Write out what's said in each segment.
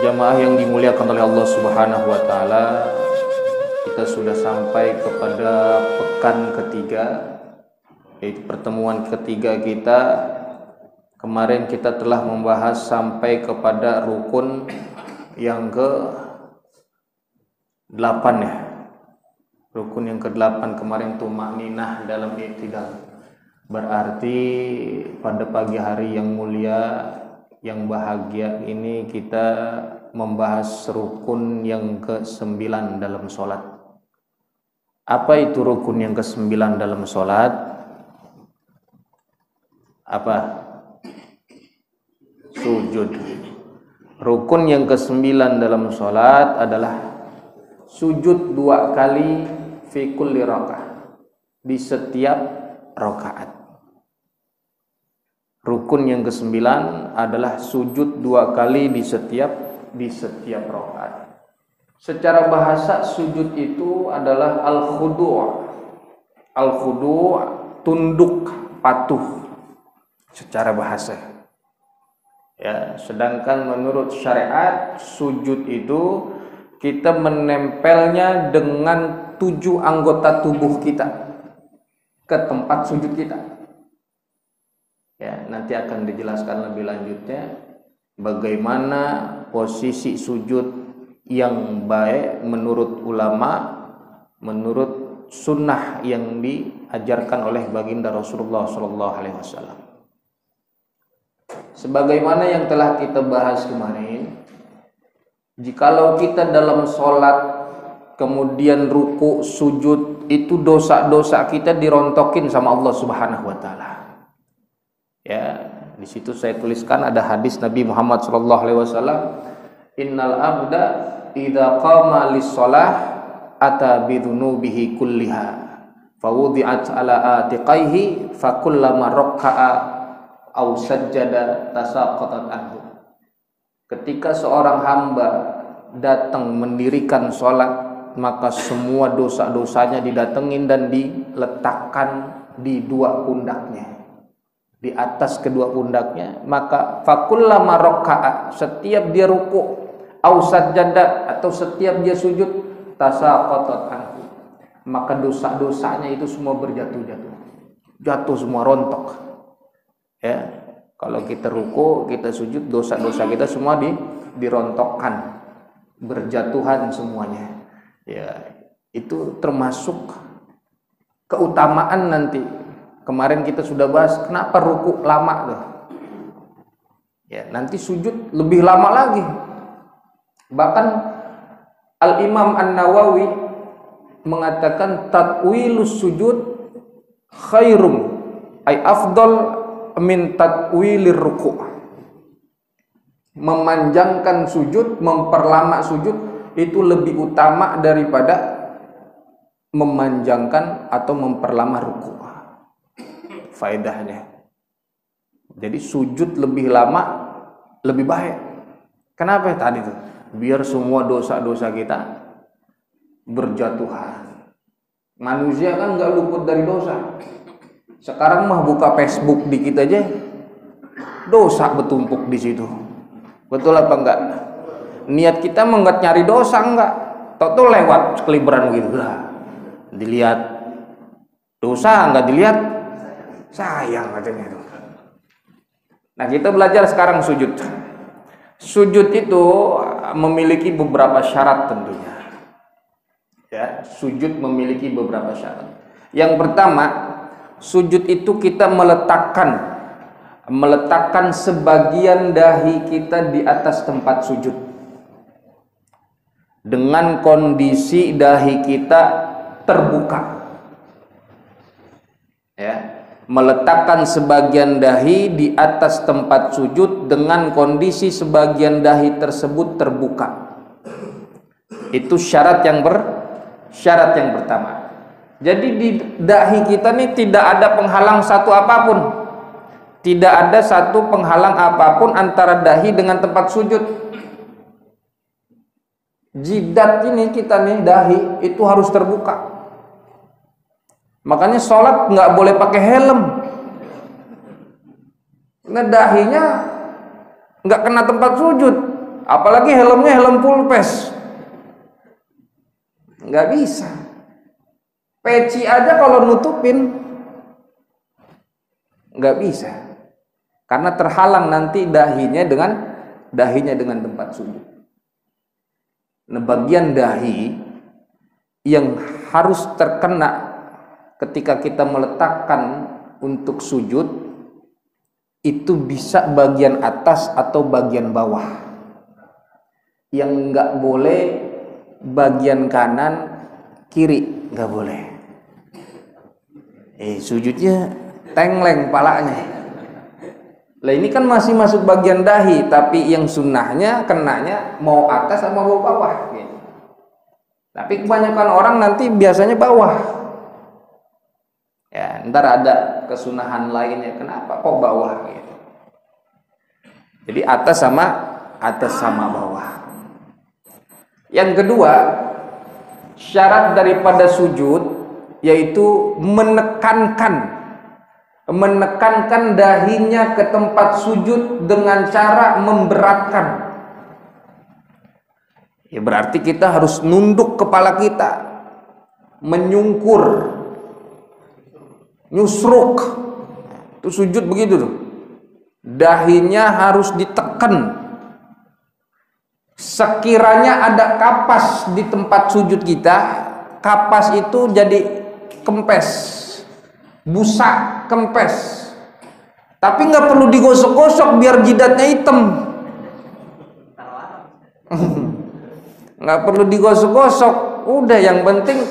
Jamaah yang dimuliakan oleh Allah Subhanahu wa taala, kita sudah sampai kepada pekan ketiga, yaitu pertemuan ketiga kita. Kemarin kita telah membahas sampai kepada rukun yang ke-8 ya. Rukun yang ke-8 kemarin tumakninah dalam i'tidal. Berarti pada pagi hari yang mulia, yang bahagia ini kita membahas rukun yang ke-9 dalam sholat. Apa itu rukun yang ke-9 dalam sholat? Apa? Sujud. Rukun yang ke-9 dalam sholat adalah sujud 2 kali fi kulli rakaat, di setiap rakaat. Rukun yang ke-9 adalah sujud 2 kali di setiap rakaat. Secara bahasa sujud itu adalah al-khudu'. Al-khudu' tunduk, patuh secara bahasa. Ya, sedangkan menurut syariat sujud itu kita menempelnya dengan 7 anggota tubuh kita ke tempat sujud kita. Ya, nanti akan dijelaskan lebih lanjutnya bagaimana posisi sujud yang baik menurut ulama, menurut sunnah yang diajarkan oleh baginda Rasulullah SAW. Sebagaimana yang telah kita bahas kemarin, jikalau kita dalam sholat kemudian ruku sujud, itu dosa-dosa kita dirontokin sama Allah Subhanahu wa taala. Ya, di situ saya tuliskan ada hadis Nabi Muhammad SAW, innal abda idza qama lis-shalah ata bidzunubihi kulliha fawudi'at ala atiqaihi fakullama raka'a aw sajjada tasaqatat anhu. Ketika seorang hamba datang mendirikan sholat, maka semua dosa-dosanya didatengin dan diletakkan di 2 pundaknya, di atas kedua pundaknya. Maka fakullama raka'a, setiap dia ruku, au sajjada, atau setiap dia sujud, tasaqatat anhu, maka dosa-dosanya itu semua jatuh semua, rontok. Ya, kalau kita ruku, kita sujud, dosa-dosa kita semua dirontokkan, berjatuhan semuanya. Ya, itu termasuk keutamaan nanti. Kemarin kita sudah bahas kenapa ruku lama tuh. Ya, nanti sujud lebih lama lagi. Bahkan Al-Imam An-Nawawi mengatakan tatwilus sujud khairum ay afdal min tatwilir ruku'. Memanjangkan sujud, memperlama sujud itu lebih utama daripada memanjangkan atau memperlama ruku'. Faedahnya. Jadi sujud lebih lama lebih baik. Kenapa tadi tuh? Biar semua dosa-dosa kita berjatuhan. Manusia kan nggak luput dari dosa. Sekarang mah buka Facebook dikit aja, dosa bertumpuk di situ. Betul apa enggak? Niat kita mah enggak nyari dosa, enggak. Tok-tok lewat sekeliberan gitu lah. Dilihat dosa, enggak dilihat sayang katanya itu. Nah, kita belajar sekarang sujud. Sujud itu memiliki beberapa syarat tentunya. Ya, sujud memiliki beberapa syarat. Yang pertama, sujud itu kita meletakkan sebagian dahi kita di atas tempat sujud dengan kondisi dahi kita terbuka. Ya, meletakkan sebagian dahi di atas tempat sujud dengan kondisi sebagian dahi tersebut terbuka. Itu syarat yang pertama. Jadi di dahi kita nih tidak ada penghalang satu apapun. Tidak ada satu penghalang apapun antara dahi dengan tempat sujud. Jidat ini kita nih, dahi itu harus terbuka. Makanya sholat nggak boleh pakai helm. Nah, dahinya nggak kena tempat sujud. apalagi helmnya helm full face, nggak bisa. Peci aja kalau nutupin nggak bisa, karena terhalang nanti dahinya dengan tempat sujud. Nah, bagian dahi yang harus terkena ketika kita meletakkan untuk sujud itu bisa bagian atas atau bagian bawah. Yang nggak boleh bagian kanan kiri, nggak boleh. Sujudnya tengleng palanya. Lah ini kan masih masuk bagian dahi, tapi yang sunnahnya kenanya mau atas sama mau bawah gitu. Tapi kebanyakan orang nanti biasanya bawah. Ya, ntar ada kesunahan lainnya, kenapa kok bawah gitu. Jadi atas sama bawah. Yang kedua, syarat daripada sujud yaitu menekankan dahinya ke tempat sujud dengan cara memberatkan. Ya berarti kita harus nunduk kepala kita, menyungkur, nyusruk. Itu sujud begitu tuh. Dahinya harus ditekan. Sekiranya ada kapas di tempat sujud kita, kapas itu jadi kempes, busak, kempes. Tapi nggak perlu digosok-gosok biar jidatnya hitam. Nggak perlu digosok-gosok. Udah, yang penting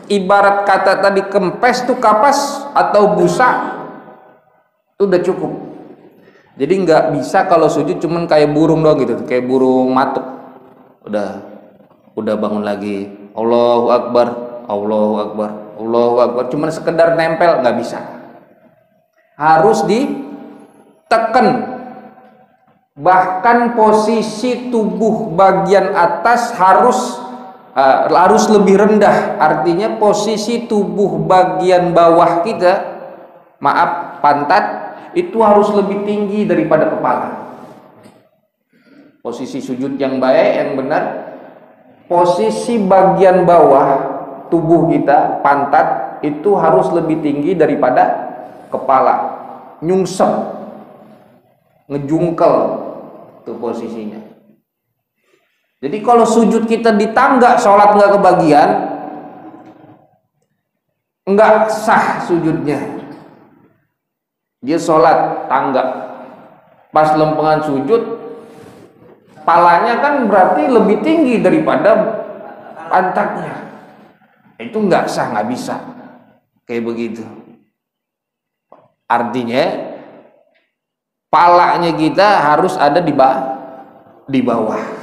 ibarat kata tadi kempes tuh kapas atau busak, itu udah cukup. Jadi nggak bisa kalau sujud cuman kayak burung doang gitu, kayak burung matuk. Udah bangun lagi, Allahu Akbar, Allahu Akbar, Allahu Akbar, cuman sekedar nempel, nggak bisa. Harus ditekan. Bahkan posisi tubuh bagian atas harus lebih rendah. Artinya posisi tubuh bagian bawah kita, pantat, itu harus lebih tinggi daripada kepala. Posisi sujud yang baik, yang benar, posisi bagian bawah tubuh kita, pantat, itu harus lebih tinggi daripada kepala. Nyungsep, ngejungkel tuh posisinya. Jadi kalau sujud kita di tangga, sholat nggak kebagian, nggak sah sujudnya. Dia sholat tangga, pas lempengan sujud, palanya kan berarti lebih tinggi daripada pantatnya. Itu nggak sah, nggak bisa kayak begitu. Artinya palanya kita harus ada di bawah.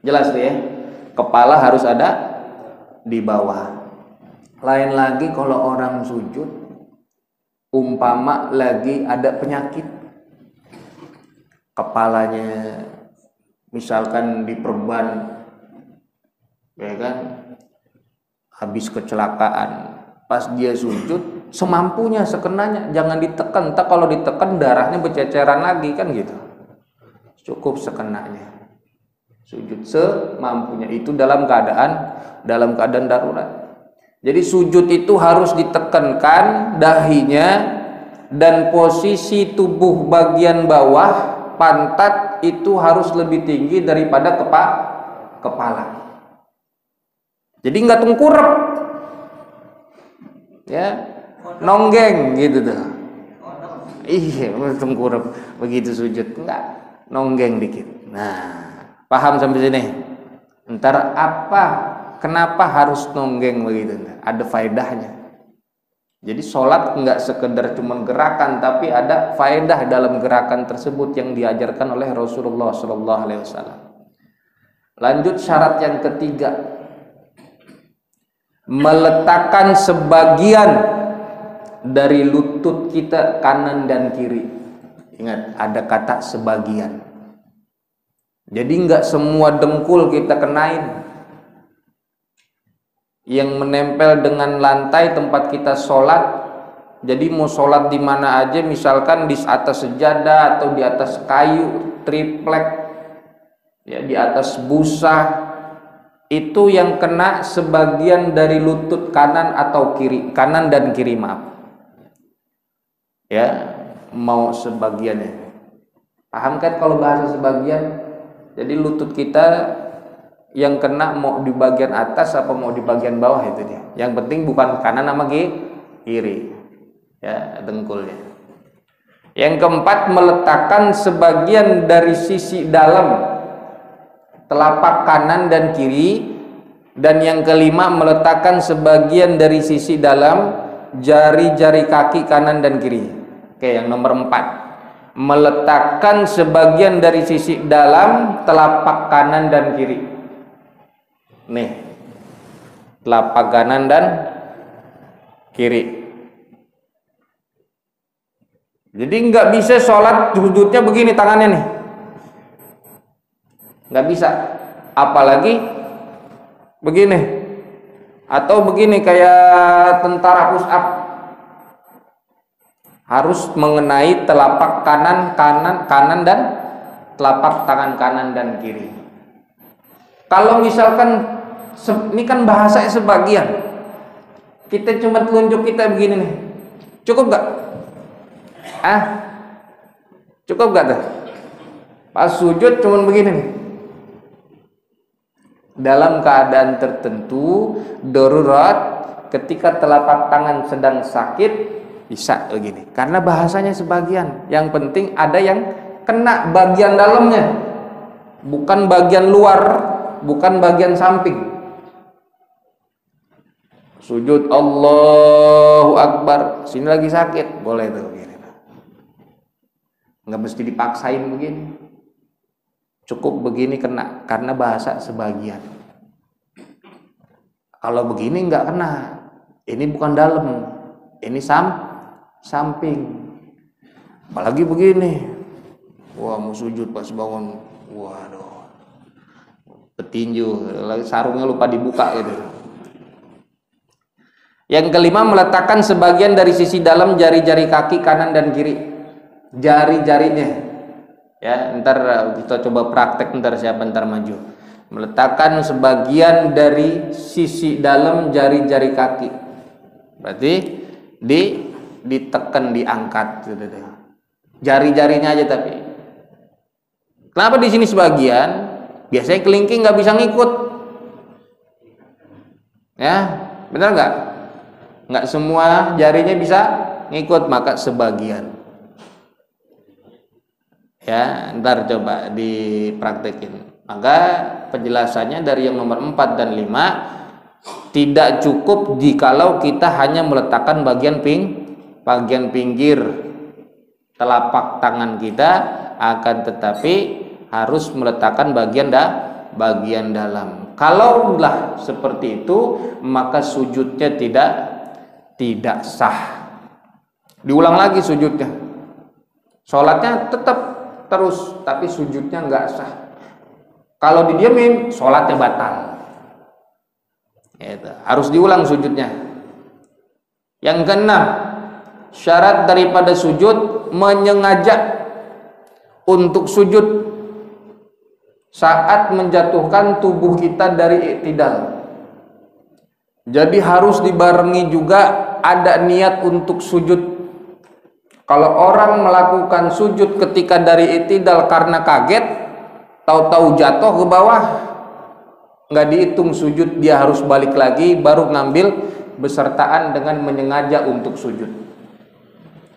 Jelas tuh ya, kepala harus ada di bawah. Lain lagi kalau orang sujud, umpama lagi ada penyakit, kepalanya misalkan diperban, ya kan, habis kecelakaan, pas dia sujud semampunya, sekenanya, jangan ditekan. Tak kalau ditekan darahnya berceceran lagi kan gitu. Cukup sekenanya. Sujud semampunya, itu dalam keadaan darurat. Jadi sujud itu harus ditekankan dahinya, dan posisi tubuh bagian bawah pantat itu harus lebih tinggi daripada kepala. Jadi nggak tengkurap, ya, nonggeng gitu tuh. Iya, tengkurap begitu sujud, enggak, nonggeng dikit. Nah, paham sampai sini? Ntar kenapa harus nonggeng begitu? Ada faedahnya. Jadi sholat enggak sekedar cuma gerakan, tapi ada faedah dalam gerakan tersebut yang diajarkan oleh Rasulullah SAW. Lanjut syarat yang ketiga, meletakkan sebagian dari lutut kita kanan dan kiri. Ingat, ada kata sebagian. Jadi enggak semua dengkul kita kenain. Yang menempel dengan lantai tempat kita sholat. Jadi mau sholat di mana aja, misalkan di atas sejadah atau di atas kayu triplek, ya, di atas busa, itu yang kena sebagian dari lutut kanan atau kiri, kanan dan kiri, maaf. Ya, mau sebagiannya. Paham kan kalau bahasa sebagian? Jadi lutut kita yang kena mau di bagian atas apa mau di bagian bawah, itu dia. Yang penting bukan kanan sama kiri. Ya, dengkulnya. Yang keempat, meletakkan sebagian dari sisi dalam telapak kanan dan kiri. Dan yang kelima, meletakkan sebagian dari sisi dalam jari-jari kaki kanan dan kiri. Oke, yang nomor 4, meletakkan sebagian dari sisi dalam telapak kanan dan kiri. Nih, telapak kanan dan kiri. Jadi nggak bisa sholat sujudnya begini tangannya nih, nggak bisa, apalagi begini atau begini kayak tentara push up, harus mengenai telapak kanan dan telapak tangan kanan dan kiri. Kalau misalkan ini kan bahasanya sebagian, kita cuma telunjuk kita begini nih, cukup gak? Cukup gak tuh? Pas sujud cuman begini nih. Dalam keadaan tertentu darurat, ketika telapak tangan sedang sakit, bisa begini. Karena bahasanya sebagian. Yang penting ada yang kena bagian dalamnya, bukan bagian luar, bukan bagian samping. Sujud Allahu Akbar, sini lagi sakit, boleh tuh begini. Nggak mesti dipaksain begini, cukup begini kena, karena bahasa sebagian. Kalau begini nggak kena, ini bukan dalam, ini samping. Apalagi begini, wah mau sujud pas bangun, waduh, petinju, sarungnya lupa dibuka gitu. Yang kelima, meletakkan sebagian dari sisi dalam jari-jari kaki kanan dan kiri. Jari-jarinya, ya, ntar kita coba praktek, ntar siapa ntar maju. Meletakkan sebagian dari sisi dalam jari-jari kaki, berarti ditekan, diangkat, jari-jarinya aja. Tapi kenapa di sini sebagian? Biasanya kelingking nggak bisa ngikut, ya, benar nggak? Nggak semua jarinya bisa ngikut, maka sebagian. Ya, ntar coba dipraktekin. Maka penjelasannya dari yang nomor 4 dan 5, tidak cukup jikalau kita hanya meletakkan bagian pinggir telapak tangan kita, akan tetapi harus meletakkan bagian dalam. Kalaulah seperti itu, maka sujudnya tidak sah. Diulang lagi sujudnya. Sholatnya tetap terus, tapi sujudnya nggak sah. Kalau didiemin, sholatnya batal. Gitu. Harus diulang sujudnya. Yang keenam, syarat daripada sujud, menyengaja untuk sujud saat menjatuhkan tubuh kita dari i'tidal. Jadi harus dibarengi juga ada niat untuk sujud. Kalau orang melakukan sujud ketika dari i'tidal karena kaget, tahu-tahu jatuh ke bawah, nggak dihitung sujud, dia harus balik lagi baru ngambil besertaan dengan menyengaja untuk sujud.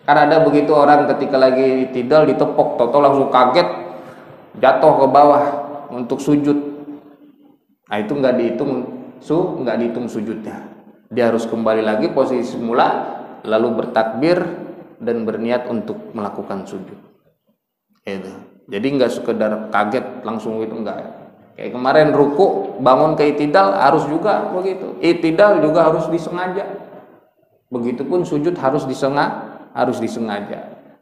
Karena ada begitu orang ketika lagi i'tidal ditepok, tahu-tahu langsung kaget jatuh ke bawah untuk sujud. Nah, itu nggak dihitung sujudnya. Dia harus kembali lagi posisi semula, lalu bertakbir dan berniat untuk melakukan sujud. Itu. Jadi nggak sekedar kaget langsung itu, enggak. Kayak kemarin ruku, bangun ke i'tidal harus juga begitu. I'tidal juga harus disengaja. Begitupun sujud harus disengaja.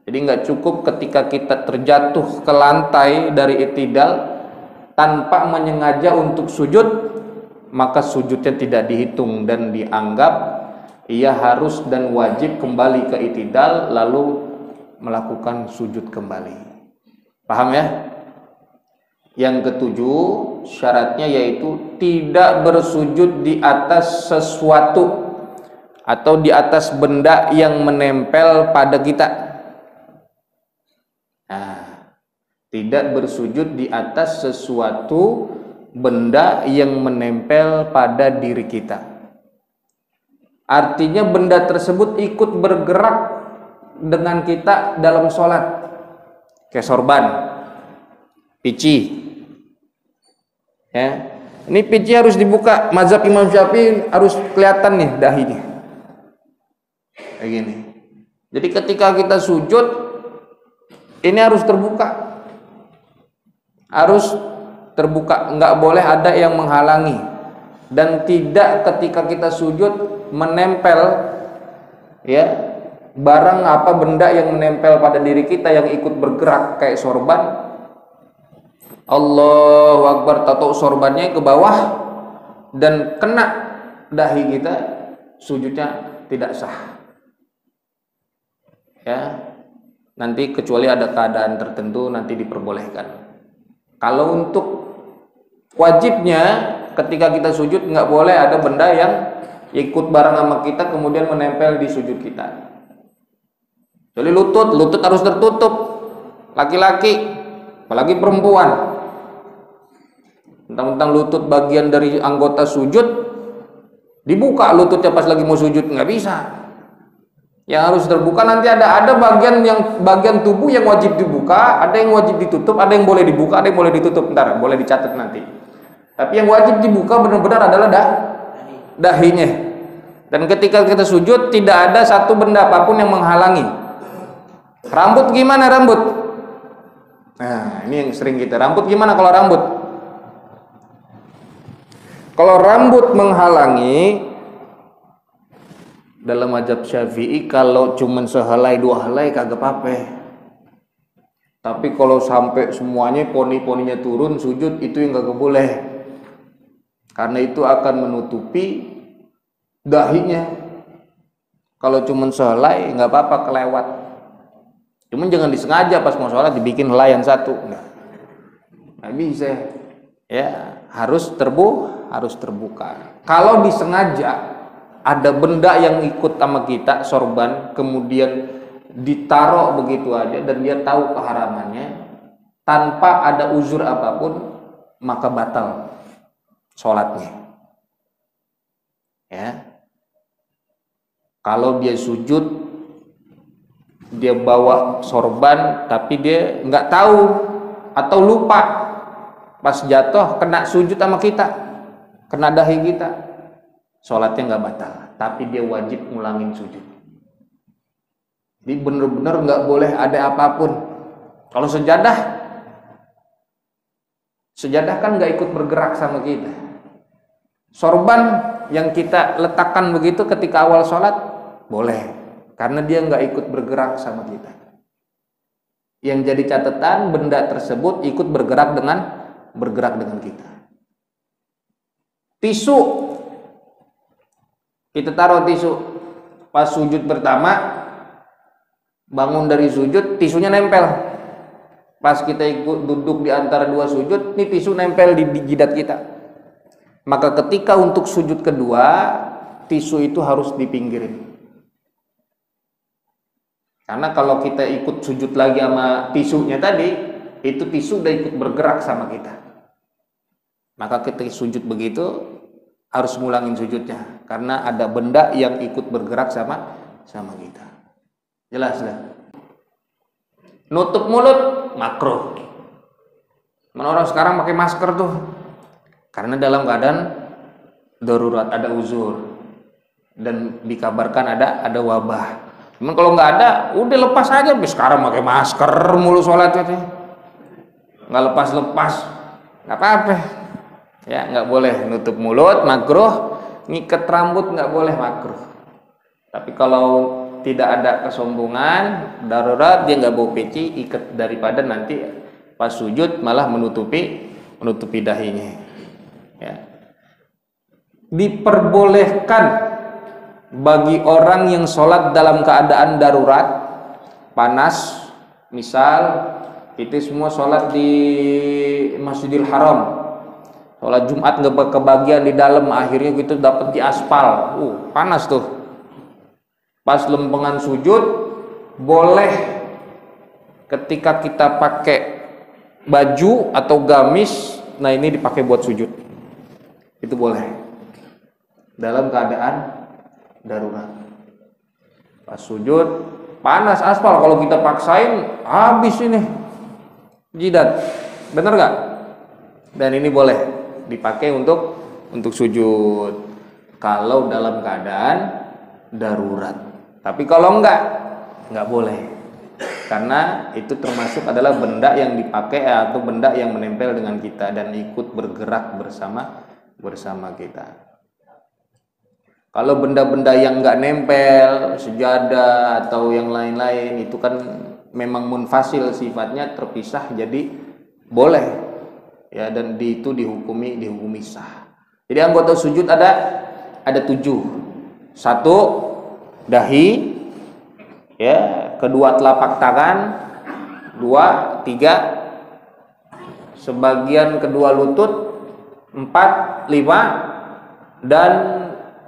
Jadi nggak cukup ketika kita terjatuh ke lantai dari i'tidal tanpa menyengaja untuk sujud, maka sujudnya tidak dihitung dan dianggap ia harus dan wajib kembali ke i'tidal lalu melakukan sujud kembali. Paham ya? Yang ketujuh, syaratnya yaitu tidak bersujud di atas sesuatu atau di atas benda yang menempel pada kita. Nah, tidak bersujud di atas sesuatu benda yang menempel pada diri kita. Artinya benda tersebut ikut bergerak dengan kita dalam sholat. Kayak sorban, pici. Ya, ini pici harus dibuka. Mazhab Imam Syafi'i harus kelihatan nih dahinya. Kayak gini. Jadi ketika kita sujud, ini harus terbuka. Harus terbuka, nggak boleh ada yang menghalangi. Dan tidak ketika kita sujud menempel ya barang apa benda yang menempel pada diri kita yang ikut bergerak kayak sorban. Allahu Akbar, tato sorbannya ke bawah dan kena dahi kita, sujudnya tidak sah. Ya, nanti kecuali ada keadaan tertentu nanti diperbolehkan. Kalau untuk wajibnya ketika kita sujud nggak boleh ada benda yang ikut bareng sama kita kemudian menempel di sujud kita. Jadi lutut harus tertutup, laki-laki, apalagi perempuan. Tentang lutut bagian dari anggota sujud dibuka lututnya pas lagi mau sujud, nggak bisa. Yang harus terbuka nanti ada bagian tubuh yang wajib dibuka, ada yang wajib ditutup, ada yang boleh dibuka, ada yang boleh ditutup. Ntar boleh dicatat nanti. Tapi yang wajib dibuka benar-benar adalah dahinya. Dan ketika kita sujud tidak ada satu benda apapun yang menghalangi. Rambut gimana rambut? Nah, ini yang sering kita. Rambut gimana kalau rambut? Kalau rambut menghalangi dalam mazhab Syafi'i kalau cuman sehelai dua helai kagak apa-apa. Tapi kalau sampai semuanya poni-poninya turun sujud itu yang kagak boleh. Karena itu akan menutupi dahinya. Kalau cuman sehelai nggak apa-apa kelewat. Cuman jangan disengaja pas mau sholat dibikin helaian satu. Nggak bisa. Ya, harus terbuka. Kalau disengaja ada benda yang ikut sama kita, sorban, kemudian ditaruh begitu aja dan dia tahu keharamannya tanpa ada uzur apapun, maka batal sholatnya. Ya. Kalau dia sujud, dia bawa sorban tapi dia nggak tahu atau lupa, pas jatuh kena sujud sama kita, kena dahi kita, sholatnya nggak batal, tapi dia wajib ngulangin sujud. Jadi bener-bener nggak boleh ada apapun. Kalau sejadah kan nggak ikut bergerak sama kita. Sorban yang kita letakkan begitu ketika awal sholat boleh, karena dia nggak ikut bergerak sama kita. Yang jadi catatan benda tersebut ikut bergerak dengan kita. Tisu, kita taruh tisu pas sujud pertama, bangun dari sujud tisunya nempel. Pas kita ikut duduk di antara dua sujud, ini tisu nempel di jidat kita. Maka ketika untuk sujud kedua, tisu itu harus dipinggirin. Karena kalau kita ikut sujud lagi sama tisunya tadi, itu tisu udah ikut bergerak sama kita. Maka kita sujud begitu harus ngulangin sujudnya, karena ada benda yang ikut bergerak sama kita. Jelas lah. Nutup mulut makruh. Orang sekarang pakai masker tuh karena dalam keadaan darurat, ada uzur dan dikabarkan ada wabah. Cuman kalau nggak ada, udah lepas aja. Sekarang pakai masker mulu sholatnya, nggak lepas, nggak apa-apa. Ya, nggak boleh nutup mulut, makruh. Ngikat rambut nggak boleh, makruh. Tapi kalau tidak ada kesombongan, darurat, dia nggak bawa peci, ikat daripada nanti pas sujud malah menutupi dahinya. Ya. Diperbolehkan bagi orang yang sholat dalam keadaan darurat, panas, misal Kita semua sholat di Masjidil Haram, sholat Jumat nggak kebagian di dalam, akhirnya kita dapat di aspal, panas tuh. Pas lempengan sujud, boleh ketika kita pakai baju atau gamis, nah ini dipakai buat sujud, itu boleh dalam keadaan darurat. Pas sujud panas aspal, kalau kita paksain habis ini jidat, bener nggak? Dan ini boleh dipakai untuk sujud kalau dalam keadaan darurat. Tapi kalau nggak boleh, karena itu termasuk adalah benda yang dipakai atau benda yang menempel dengan kita dan ikut bergerak bersama kita. Kalau benda-benda yang nggak nempel, sejadah atau yang lain-lain, itu kan memang munfasil sifatnya, terpisah, jadi boleh ya, dan itu dihukumi sah. Jadi anggota sujud ada 7. 1, dahi, ya, kedua telapak tangan, 2, 3, sebagian kedua lutut, 4, 5, dan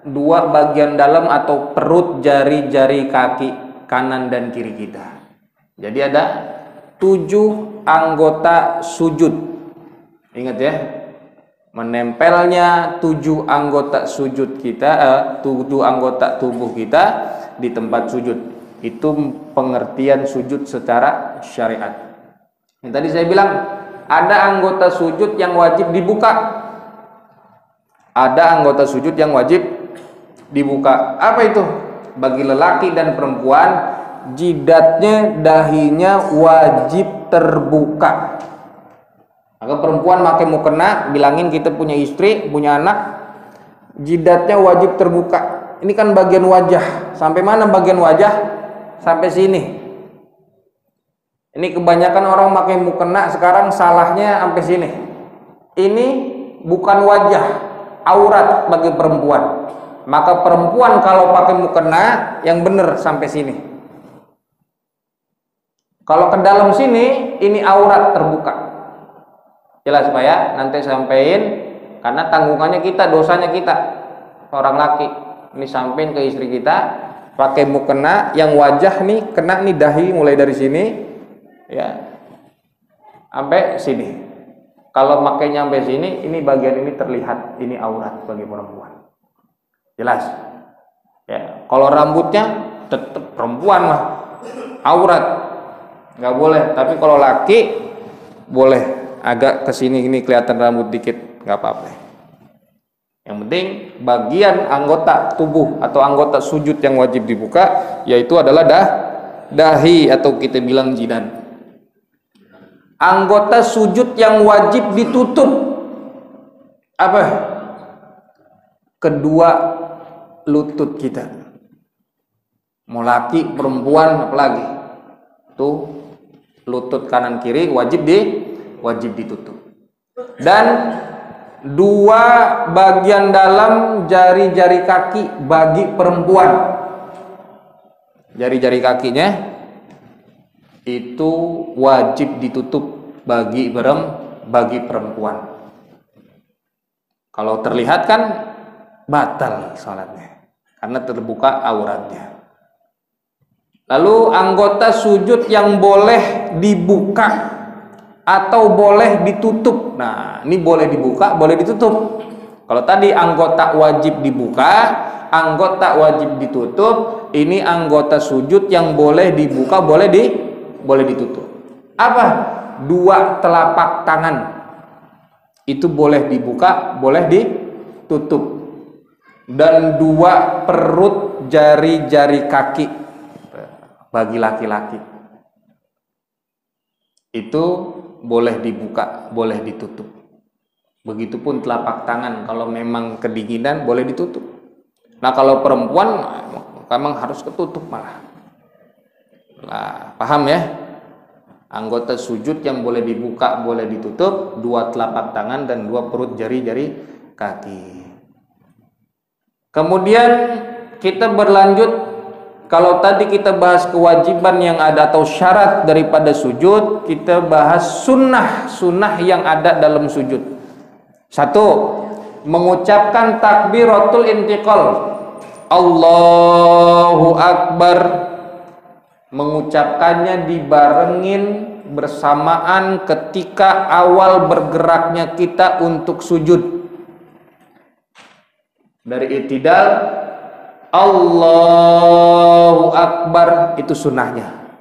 2 bagian dalam atau perut jari-jari kaki kanan dan kiri kita. Jadi ada 7 anggota sujud. Ingat ya, menempelnya 7 anggota sujud kita, 7 anggota tubuh kita di tempat sujud. Itu pengertian sujud secara syariat. Yang tadi saya bilang, ada anggota sujud yang wajib dibuka. Ada anggota sujud yang wajib dibuka. Apa itu? Bagi lelaki dan perempuan, jidatnya, dahinya wajib terbuka. Maka perempuan pakai mukena, bilangin kita punya istri, punya anak, jidatnya wajib terbuka. Ini kan bagian wajah. Sampai mana bagian wajah? Sampai sini. Ini kebanyakan orang pakai mukena sekarang salahnya sampai sini. Ini bukan wajah, aurat bagi perempuan. Maka perempuan kalau pakai mukena yang benar sampai sini. Kalau ke dalam sini, ini aurat terbuka. Jelas Pak ya? Nanti sampaikan, karena tanggungannya kita, dosanya kita, orang laki. Ini sampaikan ke istri kita, pakai mukena yang wajah nih, kena nih dahi mulai dari sini, ya, sampai sini. Kalau makainya sampai sini, ini bagian ini terlihat, ini aurat bagi perempuan. Jelas ya. Kalau rambutnya tetap perempuan mah aurat, nggak boleh. Tapi kalau laki boleh, agak kesini ini kelihatan rambut dikit, nggak apa-apa. Yang penting bagian anggota tubuh atau anggota sujud yang wajib dibuka, yaitu adalah dahi atau kita bilang jidat. Anggota sujud yang wajib ditutup apa? Kedua lutut kita. Mau laki, perempuan, apalagi. Tuh lutut kanan kiri wajib ditutup. Dan 2 bagian dalam jari-jari kaki bagi perempuan. Jari-jari kakinya itu wajib ditutup bagi perempuan. Kalau terlihat kan batal salatnya karena terbuka auratnya. Lalu anggota sujud yang boleh dibuka atau boleh ditutup. Nah, ini boleh dibuka, boleh ditutup. Kalau tadi anggota wajib dibuka, anggota wajib ditutup, ini anggota sujud yang boleh dibuka, boleh ditutup. Apa? 2 telapak tangan. Itu boleh dibuka, boleh ditutup. Dan 2 perut jari-jari kaki bagi laki-laki. Itu boleh dibuka, boleh ditutup. Begitupun telapak tangan, kalau memang kedinginan boleh ditutup. Nah, kalau perempuan memang harus ketutup malah. Nah, paham ya? Anggota sujud yang boleh dibuka, boleh ditutup, 2 telapak tangan dan 2 perut jari-jari kaki. Kemudian kita berlanjut Kalau tadi kita bahas kewajiban yang ada atau syarat daripada sujud, kita bahas sunnah yang ada dalam sujud. Satu, mengucapkan takbiratul intiqal, Allahu Akbar, mengucapkannya dibarengin bersamaan ketika awal bergeraknya kita untuk sujud. Dari i'tidal, Allahu Akbar, itu sunnahnya.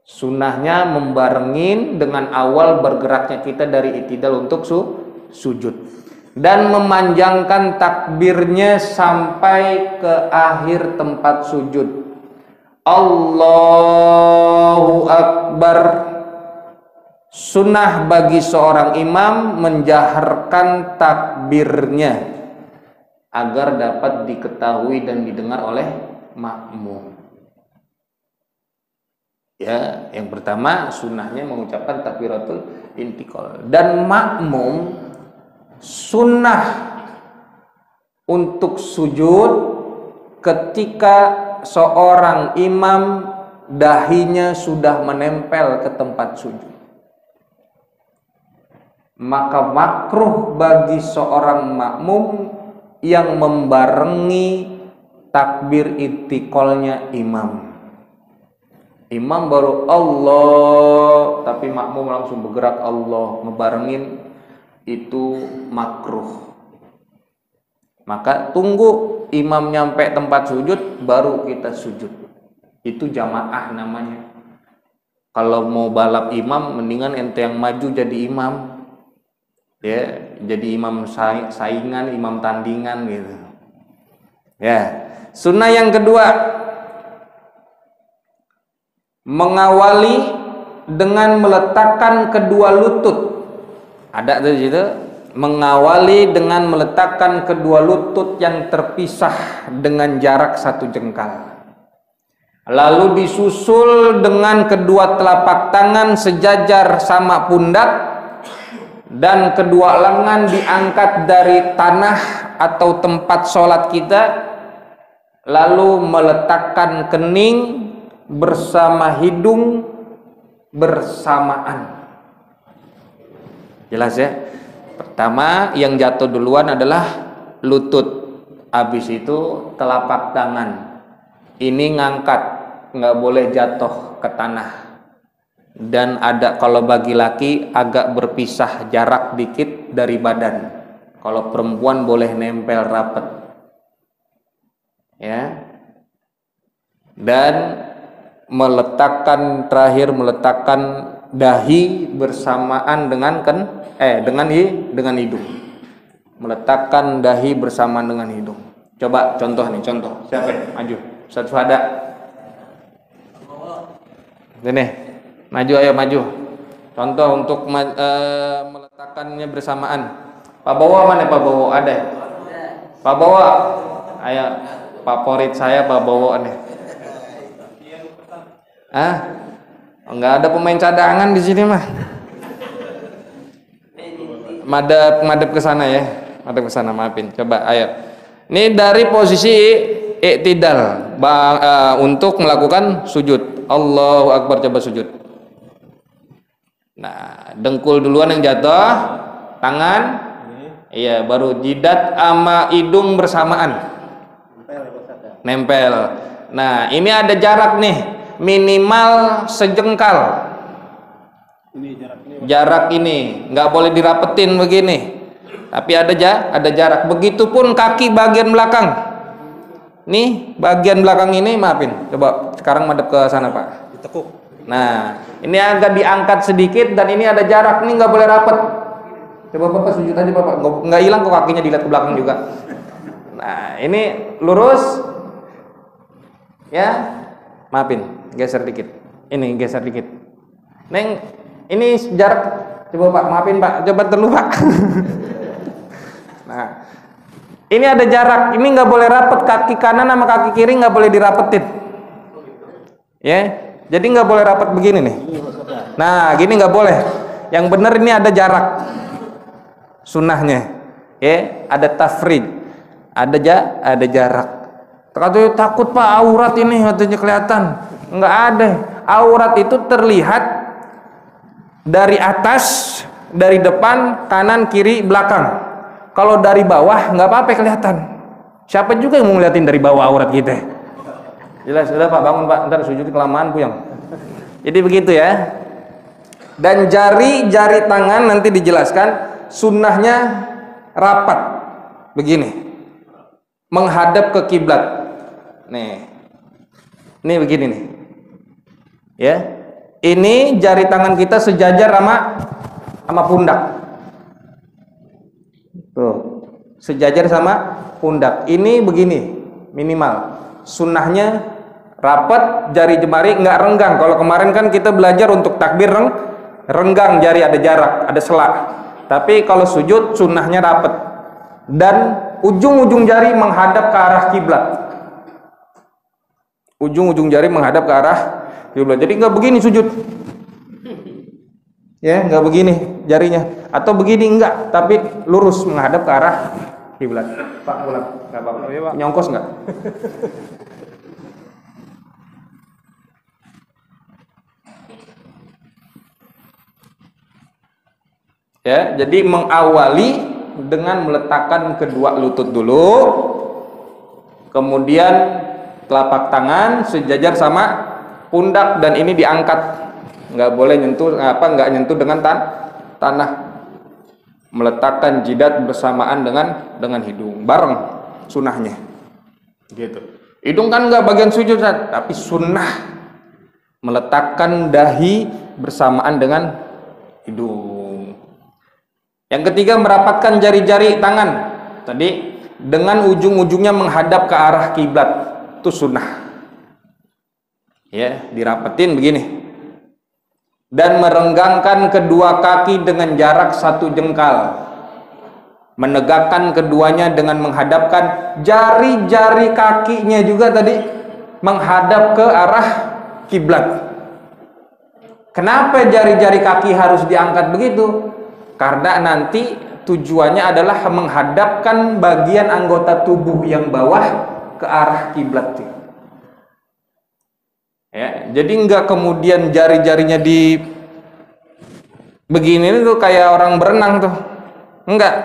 Sunnahnya membarengin dengan awal bergeraknya kita dari i'tidal untuk sujud. Dan memanjangkan takbirnya sampai ke akhir tempat sujud. Allahu Akbar. Sunnah bagi seorang imam menjaharkan takbirnya agar dapat diketahui dan didengar oleh makmum. Ya, yang pertama sunnahnya mengucapkan takbiratul intiqal. Dan makmum sunnah untuk sujud ketika seorang imam dahinya sudah menempel ke tempat sujud. Maka makruh bagi seorang makmum yang membarengi takbir intiqalnya imam. Imam baru Allah, tapi makmum langsung bergerak Allah, ngebarengin, itu makruh. Maka tunggu imam nyampe tempat sujud baru kita sujud. Itu jamaah namanya. Kalau mau balap imam, mendingan ente yang maju jadi imam. Ya, jadi imam saingan, imam tandingan gitu. Ya. Sunnah yang kedua, mengawali dengan meletakkan kedua lutut. Ada di situ, mengawali dengan meletakkan kedua lutut yang terpisah dengan jarak 1 jengkal. Lalu disusul dengan kedua telapak tangan sejajar sama pundak, dan kedua lengan diangkat dari tanah atau tempat sholat kita, lalu meletakkan kening bersama hidung bersamaan. Jelas ya? Pertama yang jatuh duluan adalah lutut, habis itu telapak tangan. Ini ngangkat, nggak boleh jatuh ke tanah. Dan ada kalau bagi laki agak berpisah jarak dikit dari badan. Kalau perempuan boleh nempel rapet. Ya. Dan meletakkan dahi bersamaan dengan dengan hidung. Meletakkan dahi bersamaan dengan hidung. Coba contoh nih, contoh. Siapa? Maju. Ustaz Fuada. Ini. Maju, ayo maju. Contoh untuk meletakkannya bersamaan. Pak Bowo mana Pak Bowo? Ada? Pak Bowo. Ayo, favorit saya Pak Bowo nih. Enggak ada pemain cadangan di sini mah. Madep ke sana ya. Madep ke sana, maafin. Coba ayo. Ini dari posisi i'tidal untuk melakukan sujud. Allahu Akbar, coba sujud. Nah, dengkul duluan yang jatuh, tangan, iya, baru jidat sama hidung bersamaan, nempel. Nah, ini ada jarak nih, minimal sejengkal. Jarak ini nggak boleh dirapetin begini, tapi ada jarak. Begitupun kaki bagian belakang. Nih, bagian belakang ini, maafin. Coba sekarang madep ke sana Pak. Ditekuk. Nah, ini agak diangkat sedikit dan ini ada jarak, ini nggak boleh rapet. Coba Bapak sujud aja Bapak, nggak hilang kok kakinya, dilihat ke belakang juga. Nah, ini lurus, ya, maafin, geser dikit. Ini geser dikit. Neng, ini jarak, coba Pak, maafin Pak, coba dulu Pak. Nah, ini ada jarak, ini nggak boleh rapet, kaki kanan sama kaki kiri nggak boleh dirapetin. Ya. Jadi nggak boleh rapat begini nih. Nah, gini nggak boleh. Yang benar ini ada jarak. Sunnahnya, ya, ada tafrid, ada jarak. Katanya takut Pak aurat ini katanya kelihatan. Enggak ada. Aurat itu terlihat dari atas, dari depan, kanan, kiri, belakang. Kalau dari bawah nggak apa-apa kelihatan. Siapa juga yang mau ngeliatin dari bawah aurat kita? Jelas, sudah Pak, bangun Pak, ntar sujud kelamaan puyeng. Jadi begitu ya. Dan jari-jari tangan nanti dijelaskan sunnahnya rapat begini, menghadap ke kiblat. Nih begini nih, ya. Ini jari tangan kita sejajar sama pundak. Tuh, sejajar sama pundak. Ini begini minimal. Sunnahnya rapat, jari jemari nggak renggang. Kalau kemarin kan kita belajar untuk takbir renggang jari, ada jarak, ada sela. Tapi kalau sujud sunnahnya rapat dan ujung-ujung jari menghadap ke arah kiblat. Ujung-ujung jari menghadap ke arah kiblat. Jadi nggak begini sujud, ya nggak begini jarinya, atau begini enggak, tapi lurus menghadap ke arah kiblat. Pak pulang, nggak apa-apa. Nyongkos nggak? Ya, jadi mengawali dengan meletakkan kedua lutut dulu, kemudian telapak tangan sejajar sama pundak dan ini diangkat, nggak boleh nyentuh nggak nyentuh dengan tanah. Meletakkan jidat bersamaan dengan hidung, bareng sunnahnya. Gitu. Hidung kan nggak bagian sujud, tapi sunnah meletakkan dahi bersamaan dengan hidung. Yang ketiga, merapatkan jari-jari tangan tadi dengan ujung-ujungnya menghadap ke arah kiblat, itu sunnah. Ya, dirapetin begini. Dan merenggangkan kedua kaki dengan jarak 1 jengkal. Menegakkan keduanya dengan menghadapkan jari-jari kakinya juga tadi menghadap ke arah kiblat. Kenapa jari-jari kaki harus diangkat begitu? Karena nanti tujuannya adalah menghadapkan bagian anggota tubuh yang bawah ke arah kiblat. Ya, jadi enggak kemudian jari-jarinya di begini tuh kayak orang berenang tuh. Enggak.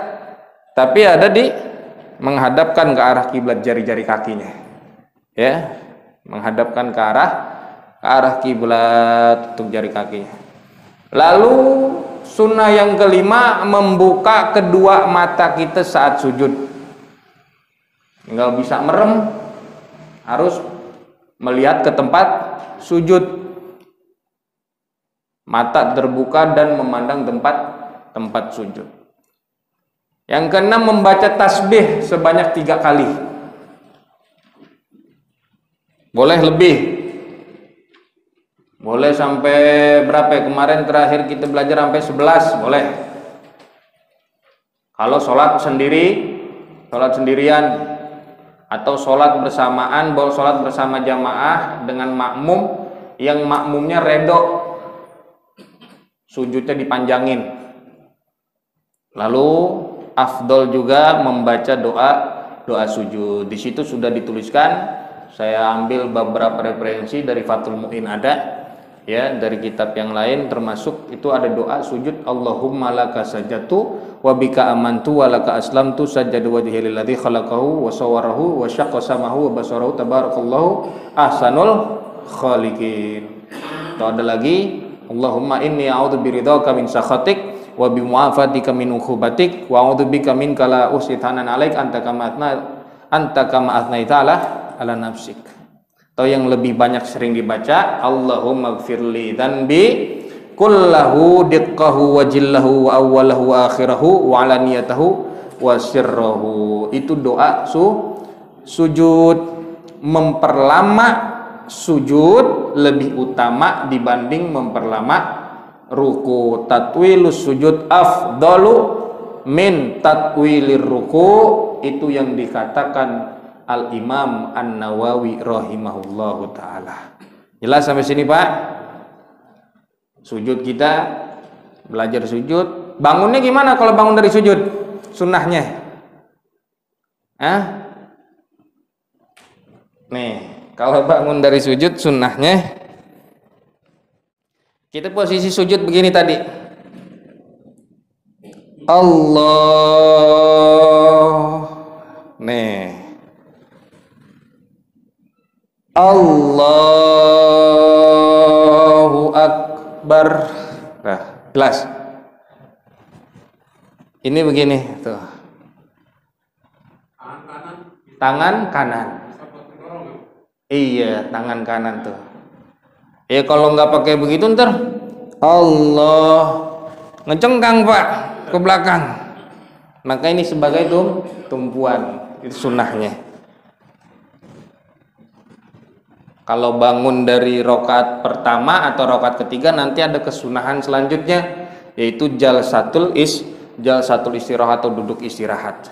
Tapi ada di menghadapkan ke arah kiblat jari-jari kakinya. Ya, menghadapkan ke arah kiblat untuk jari kakinya. Lalu sunnah yang kelima, membuka kedua mata kita saat sujud. Nggak bisa merem, harus melihat ke tempat sujud. Mata terbuka dan memandang tempat sujud. Yang keenam, membaca tasbih sebanyak 3 kali. Boleh lebih. Boleh sampai berapa ya? Kemarin terakhir kita belajar sampai 11, boleh. Kalau sholat sendirian, atau sholat bersamaan, sholat bersama jamaah dengan makmum, yang makmumnya redo, sujudnya dipanjangin. Lalu afdol juga membaca doa sujud. Di situ sudah dituliskan, saya ambil beberapa referensi dari Fathul Mu'in ada. Ya, dari kitab yang lain termasuk itu ada doa sujud, Allahumma laka sajadtu wa bika amantu wa laka aslamtu sajjadu wajhi lilladzi khalaqahu wa sawwarahu wa syaqqa samahu wa basarahu tabarakallahu ahsanul khaliqin. Itu ada lagi, Allahumma inni a'udzu biridhaka min sakhatik wa bi mu'afatika min ukhubatik wa a'udzu bika minka la usitanan alaik anta kama athnaita ala nafsik. Atau yang lebih banyak sering dibaca, Allahumma gfirli dhanbi kullahu diqqahu wa jillahu wa awwalahu wa akhirahu wa alaniyatahu wa sirrahu. Itu doa sujud. Memperlama sujud lebih utama dibanding memperlama ruku. Tatwilus sujud afdalu min tatwilir ruku. Itu yang dikatakan Al-Imam An-Nawawi rahimahullahu ta'ala. Jelas sampai sini Pak? Sujud kita, belajar sujud. Bangunnya gimana kalau bangun dari sujud? Sunnahnya Nih, kalau bangun dari sujud sunnahnya kita posisi sujud begini tadi. Allah. Nih. Allahu Akbar. Nah, jelas. Ini begini tuh. Tangan kanan. Iya, tangan kanan tuh. Ya kalau nggak pakai begitu ntar Allah ngecengkang Pak ke belakang. Maka ini sebagai tumpuan, itu sunnahnya. Kalau bangun dari rokaat pertama atau rokaat ketiga nanti ada kesunahan selanjutnya, yaitu jalsatul istirahat atau duduk istirahat.